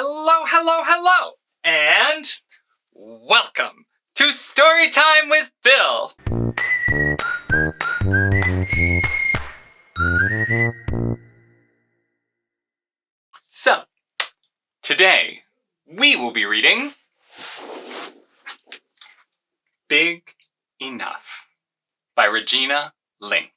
Hello, hello, hello, and welcome to Storytime with Bill. So, today we will be reading Big Enough by Regina Linke.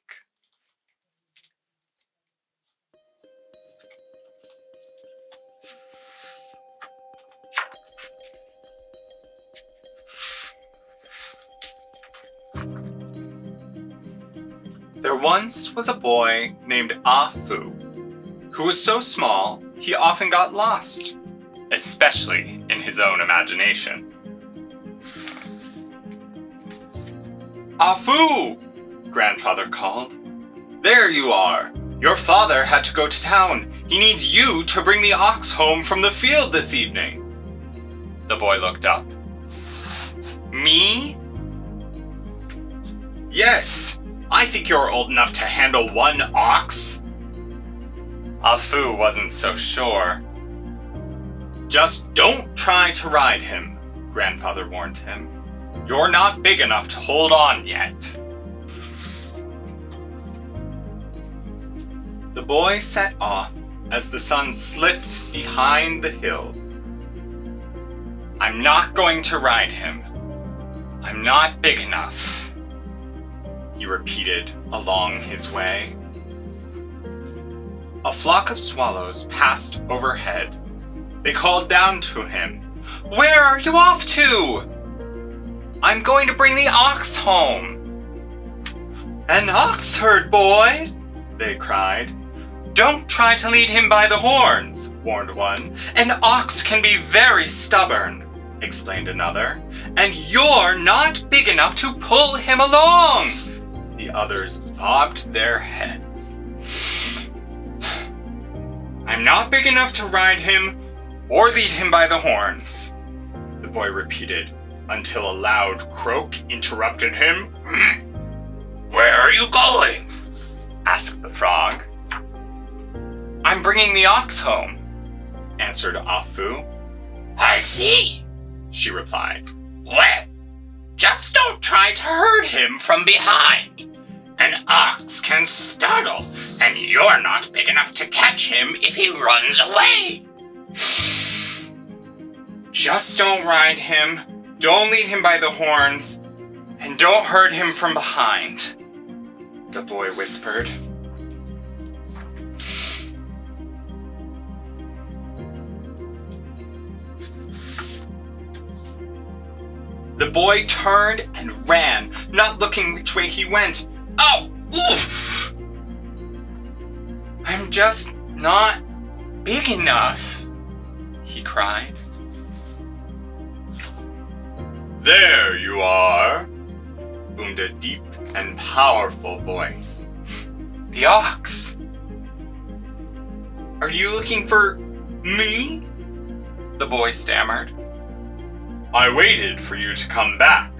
There once was a boy named Ah Fu, who was so small he often got lost, especially in his own imagination. Ah Fu! Grandfather called. There you are! Your father had to go to town. He needs you to bring the ox home from the field this evening. The boy looked up. Me? Yes! I think you're old enough to handle one ox. Ah Fu wasn't so sure. Just don't try to ride him, Grandfather warned him. You're not big enough to hold on yet. The boy set off as the sun slipped behind the hills. I'm not going to ride him. I'm not big enough, he repeated along his way. A flock of swallows passed overhead. They called down to him. Where are you off to? I'm going to bring the ox home. An ox herd, boy, they cried. Don't try to lead him by the horns, warned one. An ox can be very stubborn, explained another, and you're not big enough to pull him along. The others bobbed their heads. I'm not big enough to ride him or lead him by the horns, the boy repeated until a loud croak interrupted him. Where are you going? Asked the frog. I'm bringing the ox home, answered Ah Fu. I see, she replied. Well, just don't try to hurt him from behind. An ox can startle, and you're not big enough to catch him if he runs away. Just don't ride him, don't lead him by the horns, and don't hurt him from behind, the boy whispered. The boy turned and ran, not looking which way he went. Oh! Oof! I'm just not big enough, he cried. There you are, boomed a deep and powerful voice. The ox! Are you looking for me? The boy stammered. I waited for you to come back,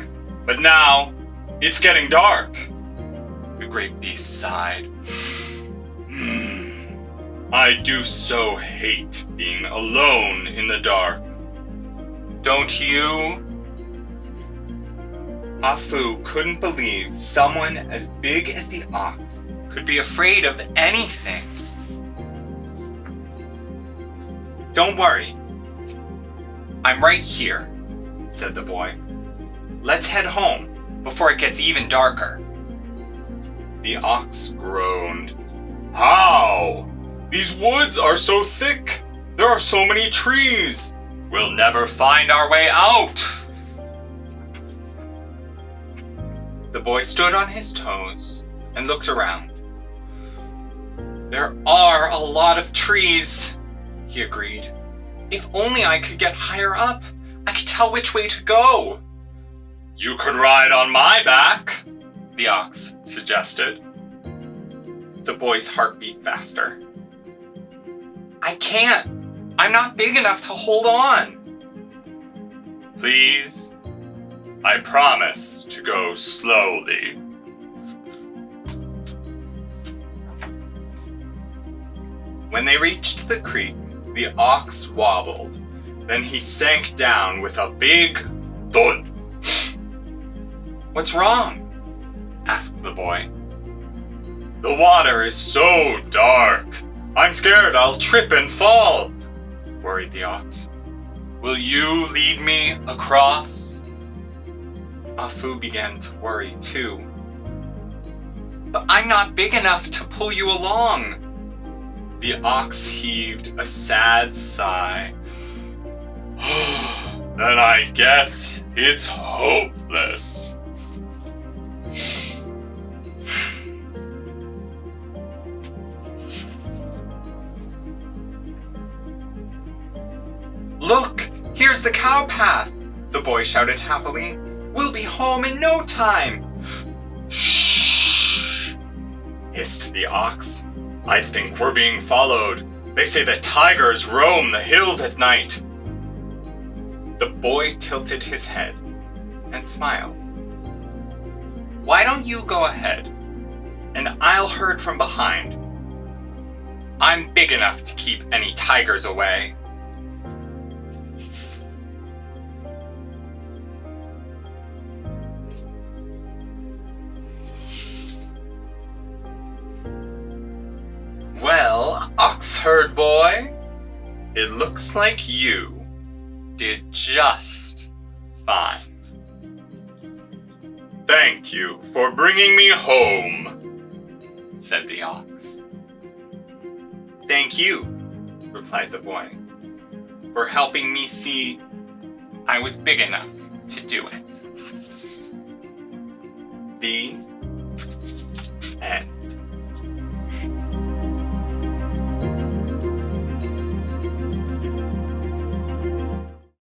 but now it's getting dark. The great beast sighed. I do so hate being alone in the dark. Don't you? Ah Fu couldn't believe someone as big as the ox could be afraid of anything. Don't worry. I'm right here, said the boy. Let's head home before it gets even darker. The ox groaned. How? These woods are so thick. There are so many trees. We'll never find our way out. The boy stood on his toes and looked around. There are a lot of trees, he agreed. If only I could get higher up, I could tell which way to go. You could ride on my back, the ox suggested. The boy's heart beat faster. I can't. I'm not big enough to hold on. Please, I promise to go slowly. When they reached the creek, The ox wobbled. Then he sank down with a big thud. "What's wrong?" asked the boy. "The water is so dark. I'm scared I'll trip and fall," worried the ox. "Will you lead me across?" Afu began to worry too. "But I'm not big enough to pull you along." The ox heaved a sad sigh. "Then I guess it's hopeless." "Look, here's the cow path," the boy shouted happily. "We'll be home in no time." "Shh!" hissed the ox. "I think we're being followed. They say that tigers roam the hills at night." The boy tilted his head and smiled. "Why don't you go ahead, and I'll herd from behind? I'm big enough to keep any tigers away." "Well, ox herd boy, it looks like you did just fine. Thank you for bringing me home," said the ox. "Thank you," replied the boy, "for helping me see I was big enough to do it." The